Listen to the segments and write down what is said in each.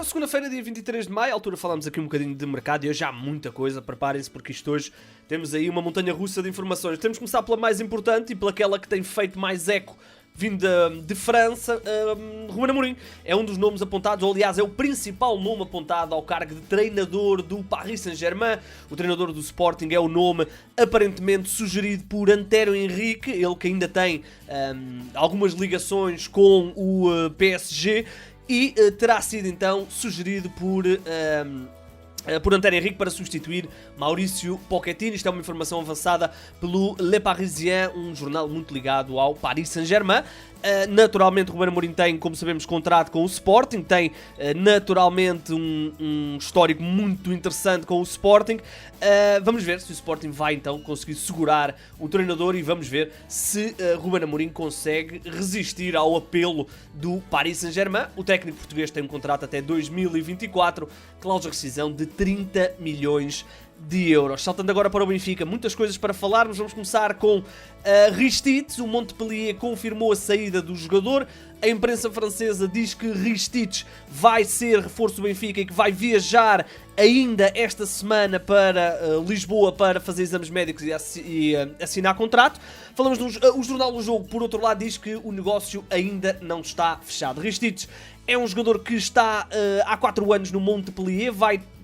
segunda-feira, dia 23 de maio, à altura falámos aqui um bocadinho de mercado e hoje há muita coisa, preparem-se porque isto hoje temos aí uma montanha russa de informações. Temos que começar pela mais importante e pelaquela que tem feito mais eco vinda de França. Ruben Amorim é um dos nomes apontados, ou aliás é o principal nome apontado ao cargo de treinador do Paris Saint-Germain. O treinador do Sporting é o nome aparentemente sugerido por Antero Henrique, ele que ainda tem algumas ligações com o PSG e terá sido então sugerido por Antero Henrique para substituir Mauricio Pochettino. Isto é uma informação avançada pelo Le Parisien, um jornal muito ligado ao Paris Saint-Germain. Naturalmente, Ruben Amorim tem, como sabemos, contrato com o Sporting, tem naturalmente um histórico muito interessante com o Sporting. Vamos ver se o Sporting vai então conseguir segurar o treinador e vamos ver se Ruben Amorim consegue resistir ao apelo do Paris Saint-Germain. O técnico português tem um contrato até 2024, cláusula de rescisão de 30 milhões de euros. Saltando agora para o Benfica, muitas coisas para falarmos. Vamos começar com Ristich. O Montpellier confirmou a saída do jogador. A imprensa francesa diz que Ristich vai ser reforço do Benfica e que vai viajar ainda esta semana para Lisboa para fazer exames médicos e assinar contrato. Falamos o Jornal do Jogo, por outro lado, diz que o negócio ainda não está fechado. Ristich é um jogador que está há 4 anos no Montpellier,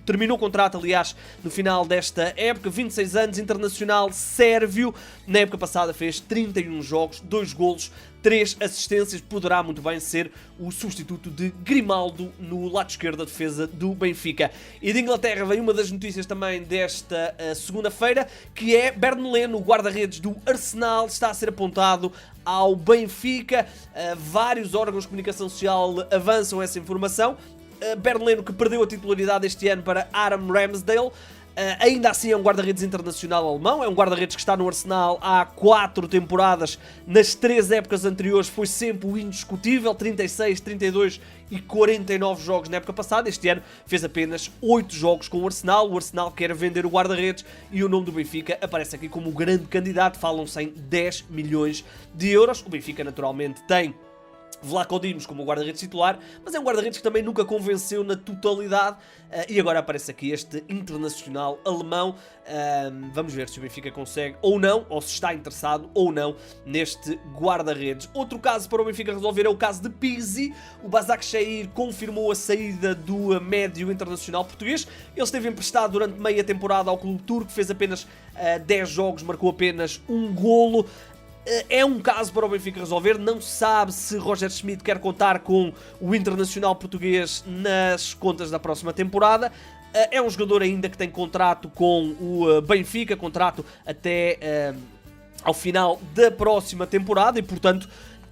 terminou o contrato, aliás, no final desta época, 26 anos, internacional sérvio. Na época passada fez 31 jogos, 2 golos, 3 assistências. Poderá muito bem ser o substituto de Grimaldo no lado esquerdo da defesa do Benfica. E de Inglaterra vem uma das notícias também desta segunda-feira, que é Bernd Leno, o guarda-redes do Arsenal, está a ser apontado ao Benfica. Vários órgãos de comunicação social avançam essa informação. Bernd Leno, que perdeu a titularidade este ano para Aaron Ramsdale, ainda assim é um guarda-redes internacional alemão, é um guarda-redes que está no Arsenal há 4 temporadas, nas 3 épocas anteriores foi sempre o indiscutível, 36, 32 e 49 jogos na época passada. Este ano fez apenas 8 jogos com o Arsenal quer vender o guarda-redes e o nome do Benfica aparece aqui como o grande candidato, falam-se em 10 milhões de euros. O Benfica naturalmente tem Vlaco Dimos como guarda-redes titular, mas é um guarda-redes que também nunca convenceu na totalidade e agora aparece aqui este internacional alemão. Vamos ver se o Benfica consegue ou não, ou se está interessado ou não neste guarda-redes. Outro caso para o Benfica resolver é o caso de Pizzi. O Başakşehir confirmou a saída do médio internacional português. Ele esteve emprestado durante meia temporada ao clube turco, fez apenas 10 jogos, marcou apenas 1 golo. É um caso para o Benfica resolver, não se sabe se Roger Schmidt quer contar com o internacional português nas contas da próxima temporada. É um jogador ainda que tem contrato com o Benfica, contrato até ao final da próxima temporada e, portanto,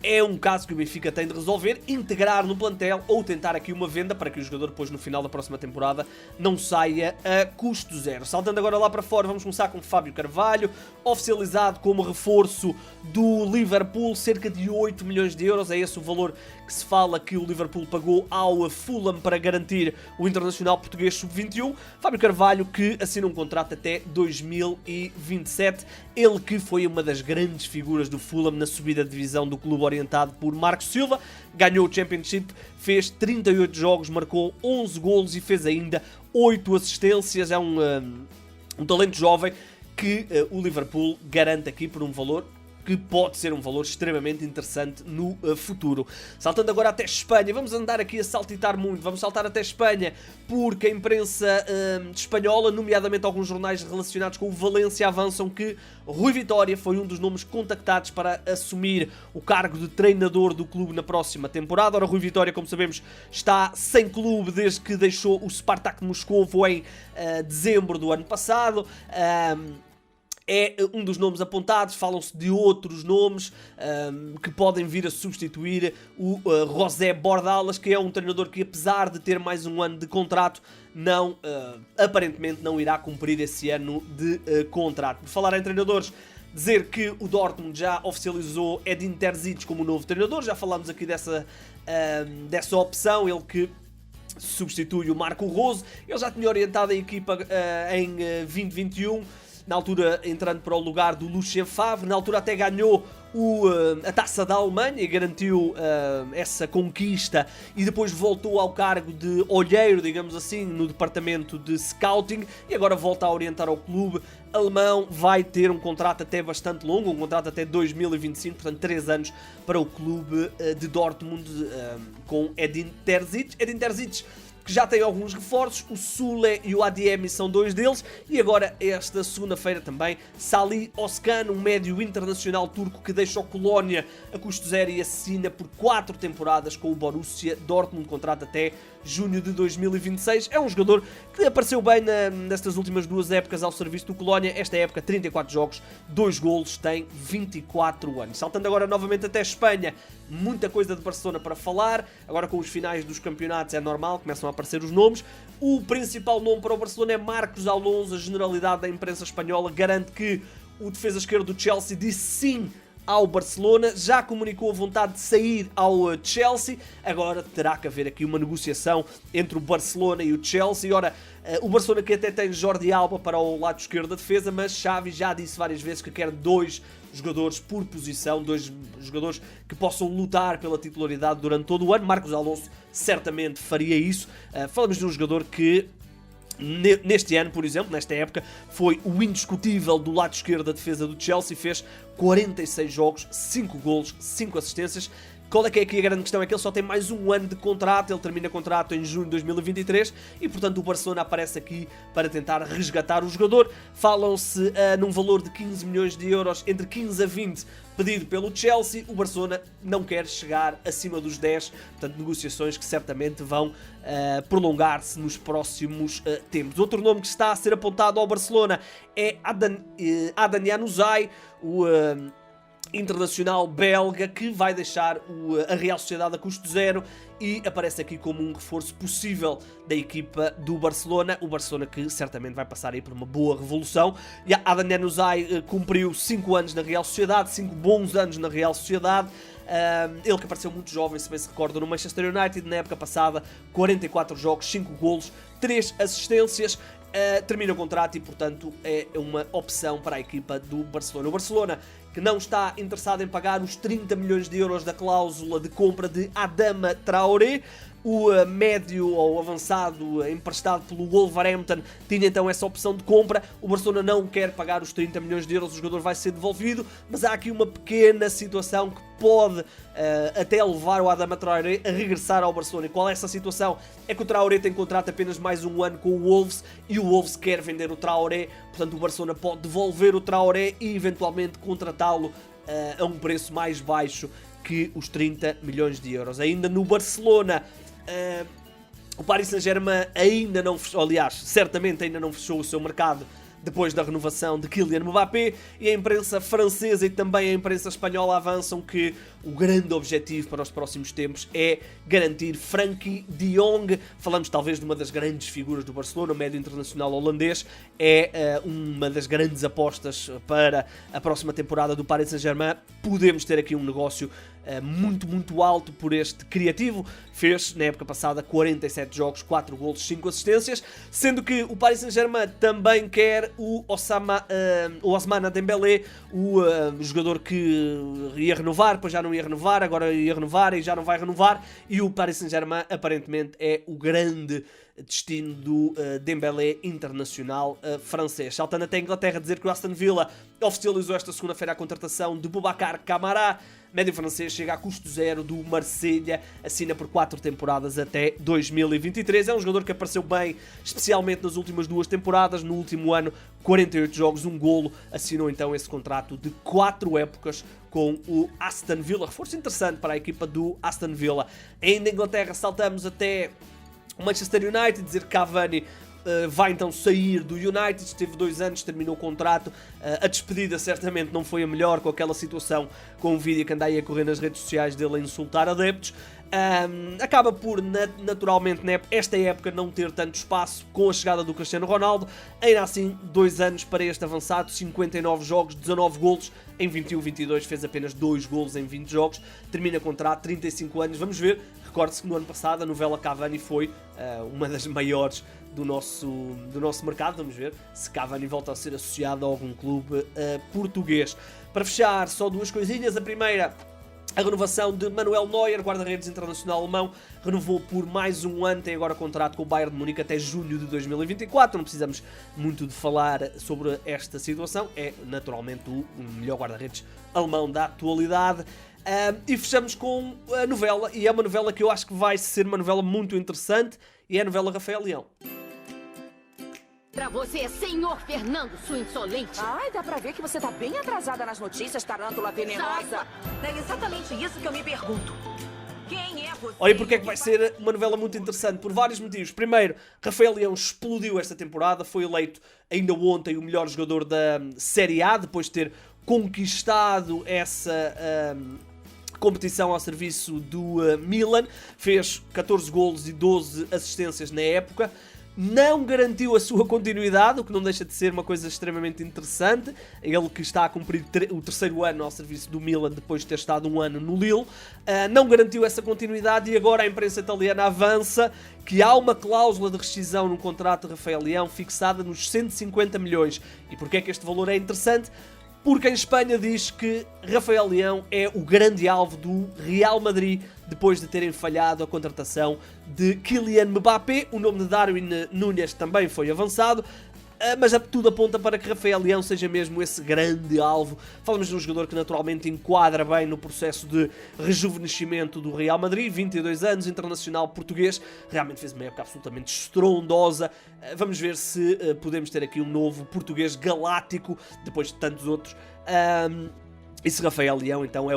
é um caso que o Benfica tem de resolver, integrar no plantel ou tentar aqui uma venda para que o jogador depois no final da próxima temporada não saia a custo zero. Saltando agora lá para fora, vamos começar com Fábio Carvalho, oficializado como reforço do Liverpool, cerca de 8 milhões de euros, é esse o valor que se fala que o Liverpool pagou ao Fulham para garantir o internacional português sub-21. Fábio Carvalho que assina um contrato até 2027, ele que foi uma das grandes figuras do Fulham na subida de divisão do clube orientado por Marco Silva, ganhou o Championship, fez 38 jogos, marcou 11 golos e fez ainda 8 assistências. É um talento jovem que o Liverpool garante aqui por um valor que pode ser um valor extremamente interessante no futuro. Saltando agora até Espanha, vamos andar aqui a saltitar muito, vamos saltar até Espanha, porque a imprensa espanhola, nomeadamente alguns jornais relacionados com o Valência, avançam que Rui Vitória foi um dos nomes contactados para assumir o cargo de treinador do clube na próxima temporada. Ora, Rui Vitória, como sabemos, está sem clube desde que deixou o Spartak de Moscovo em dezembro do ano passado. É um dos nomes apontados, falam-se de outros nomes que podem vir a substituir o José Bordalas, que é um treinador que, apesar de ter mais um ano de contrato, aparentemente não irá cumprir esse ano de contrato. Por falar em treinadores, dizer que o Dortmund já oficializou Edin Terzic como novo treinador, já falámos aqui dessa opção, ele que substitui o Marco Rose. Ele já tinha orientado a equipa em 2021, na altura entrando para o lugar do Lucien Favre, na altura até ganhou a Taça da Alemanha e garantiu essa conquista, e depois voltou ao cargo de olheiro, digamos assim, no departamento de scouting, e agora volta a orientar o clube alemão. Vai ter um contrato até bastante longo, um contrato até 2025, portanto 3 anos para o clube de Dortmund, com Edin Terzic, que já tem alguns reforços. O Sule e o Adeyemi são 2 deles, e agora esta segunda-feira também Salih Özcan, um médio internacional turco que deixa o Colónia a custo zero e assina por 4 temporadas com o Borussia Dortmund, contrato até junho de 2026. É um jogador que apareceu bem nestas últimas 2 épocas ao serviço do Colónia. Esta época 34 jogos, 2 golos, tem 24 anos. Saltando agora novamente até Espanha, muita coisa de Barcelona para falar. Agora com os finais dos campeonatos é normal, começam a aparecer os nomes. O principal nome para o Barcelona é Marcos Alonso. A generalidade da imprensa espanhola garante que o defesa esquerdo do Chelsea disse sim ao Barcelona, já comunicou a vontade de sair ao Chelsea. Agora terá que haver aqui uma negociação entre o Barcelona e o Chelsea. Ora, o Barcelona que até tem Jordi Alba para o lado esquerdo da defesa, mas Xavi já disse várias vezes que quer 2 jogadores por posição, 2 jogadores que possam lutar pela titularidade durante todo o ano. Marcos Alonso certamente faria isso. Falamos de um jogador que neste ano, por exemplo, nesta época, foi o indiscutível do lado esquerdo da defesa do Chelsea, fez 46 jogos, 5 golos, 5 assistências. Qual é que é aqui a grande questão? É que ele só tem mais um ano de contrato, ele termina contrato em junho de 2023 e, portanto, o Barcelona aparece aqui para tentar resgatar o jogador. Falam-se num valor de 15 milhões de euros, entre 15 a 20 pedido pelo Chelsea. O Barcelona não quer chegar acima dos 10, portanto, negociações que certamente vão prolongar-se nos próximos tempos. Outro nome que está a ser apontado ao Barcelona é Adnan Januzaj, o internacional belga, que vai deixar a Real Sociedade a custo zero e aparece aqui como um reforço possível da equipa do Barcelona. O Barcelona que certamente vai passar aí por uma boa revolução. E Adnan Januzaj cumpriu 5 anos na Real Sociedade, 5 bons anos na Real Sociedade. Ele que apareceu muito jovem, se bem se recorda, no Manchester United na época passada, 44 jogos, 5 golos, 3 assistências. Termina o contrato e, portanto, é uma opção para a equipa do Barcelona. O Barcelona que não está interessado em pagar os 30 milhões de euros da cláusula de compra de Adama Traoré. O médio ou avançado emprestado pelo Wolverhampton tinha então essa opção de compra. O Barcelona não quer pagar os 30 milhões de euros, o jogador vai ser devolvido, mas há aqui uma pequena situação que pode até levar o Adama Traoré a regressar ao Barcelona. E qual é essa situação? É que o Traoré tem contrato apenas mais um ano com o Wolves e o Wolves quer vender o Traoré, portanto o Barcelona pode devolver o Traoré e eventualmente contratá-lo a um preço mais baixo que os 30 milhões de euros. Ainda no Barcelona, o Paris Saint-Germain ainda não fechou, aliás, certamente ainda não fechou o seu mercado depois da renovação de Kylian Mbappé, e a imprensa francesa e também a imprensa espanhola avançam que o grande objetivo para os próximos tempos é garantir Frenkie de Jong. Falamos talvez de uma das grandes figuras do Barcelona, o médio internacional holandês, é uma das grandes apostas para a próxima temporada do Paris Saint-Germain. Podemos ter aqui um negócio muito alto por este criativo. Fez na época passada 47 jogos, 4 golos, 5 assistências, sendo que o Paris Saint-Germain também quer o Ousmane Dembélé, o jogador que ia renovar, depois já não ia renovar, agora ia renovar e já não vai renovar, e o Paris Saint-Germain aparentemente é o grande destino do Dembélé internacional francês. Saltando até a Inglaterra, dizer que o Aston Villa oficializou esta segunda-feira a contratação de Boubacar Kamara. Médio francês chega a custo zero do Marselha, assina por 4 temporadas até 2023. É um jogador que apareceu bem, especialmente nas últimas 2 temporadas. No último ano, 48 jogos, 1 golo. Assinou então esse contrato de 4 épocas com o Aston Villa. Reforço interessante para a equipa do Aston Villa. Ainda em Inglaterra, saltamos até o Manchester United, dizer que Cavani vai então sair do United, esteve 2 anos, terminou o contrato. A despedida certamente não foi a melhor, com aquela situação, com o vídeo que anda aí a correr nas redes sociais dele a insultar adeptos. Acaba por, naturalmente, esta época não ter tanto espaço com a chegada do Cristiano Ronaldo. Ainda assim, 2 anos para este avançado, 59 jogos, 19 golos. Em 21-22 fez apenas 2 golos em 20 jogos. Termina contrato, 35 anos. Vamos ver. Recorde-se que no ano passado a novela Cavani foi uma das maiores do nosso mercado. Vamos ver se Cavani volta a ser associado a algum clube português. Para fechar, só duas coisinhas. A primeira, a renovação de Manuel Neuer, guarda-redes internacional alemão, renovou por mais um ano, tem agora contrato com o Bayern de Munique até junho de 2024, não precisamos muito de falar sobre esta situação, é naturalmente o melhor guarda-redes alemão da atualidade. E fechamos com a novela, e é uma novela que eu acho que vai ser uma novela muito interessante, e é a novela Rafael Leão. Pra você, senhor Fernando, sua insolente. Ai, dá pra ver que você tá bem atrasada nas notícias, tarântula venenosa. É exatamente isso que eu me pergunto. Quem é você? Olha porque é que vai ser uma novela muito interessante, por vários motivos. Primeiro, Rafael Leão explodiu esta temporada, foi eleito ainda ontem o melhor jogador da Série A, depois de ter conquistado essa competição ao serviço do Milan. Fez 14 golos e 12 assistências na época. Não garantiu a sua continuidade, o que não deixa de ser uma coisa extremamente interessante. Ele que está a cumprir o terceiro ano ao serviço do Milan depois de ter estado um ano no Lille. Não garantiu essa continuidade e agora a imprensa italiana avança que há uma cláusula de rescisão no contrato de Rafael Leão fixada nos 150 milhões. E porquê é que este valor é interessante? Porque em Espanha diz que Rafael Leão é o grande alvo do Real Madrid depois de terem falhado a contratação de Kylian Mbappé. O nome de Darwin Núñez também foi avançado, mas tudo aponta para que Rafael Leão seja mesmo esse grande alvo. Falamos de um jogador que naturalmente enquadra bem no processo de rejuvenescimento do Real Madrid, 22 anos, internacional português, realmente fez uma época absolutamente estrondosa. Vamos ver se podemos ter aqui um novo português galáctico, depois de tantos outros. E se Rafael Leão então é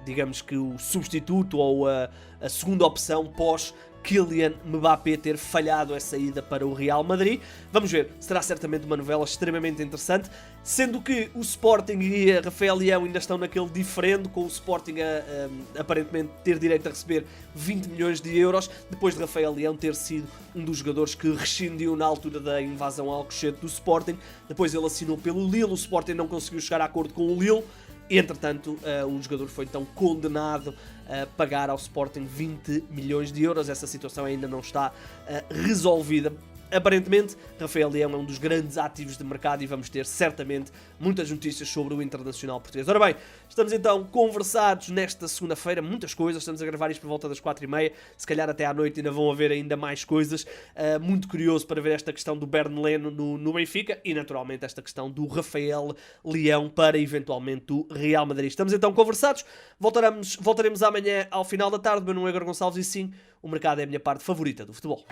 digamos que o substituto ou a segunda opção pós Kylian Mbappé ter falhado essa ida para o Real Madrid. Vamos ver, será certamente uma novela extremamente interessante, sendo que o Sporting e a Rafael Leão ainda estão naquele diferendo, com o Sporting a aparentemente ter direito a receber 20 milhões de euros, depois de Rafael Leão ter sido um dos jogadores que rescindiu na altura da invasão ao Alcochete do Sporting. Depois ele assinou pelo Lille, o Sporting não conseguiu chegar a acordo com o Lille, e entretanto o jogador foi então condenado a pagar ao Sporting 20 milhões de euros. Essa situação ainda não está resolvida. Aparentemente, Rafael Leão é um dos grandes ativos de mercado e vamos ter certamente muitas notícias sobre o internacional português. Ora bem, estamos então conversados nesta segunda-feira, muitas coisas, estamos a gravar isto por volta das 4h30, se calhar até à noite ainda vão haver ainda mais coisas. Muito curioso para ver esta questão do Bernd Leno no Benfica e naturalmente esta questão do Rafael Leão para eventualmente o Real Madrid. Estamos então conversados, voltaremos amanhã ao final da tarde. Meu nome é Igor Gonçalves e sim, o mercado é a minha parte favorita do futebol.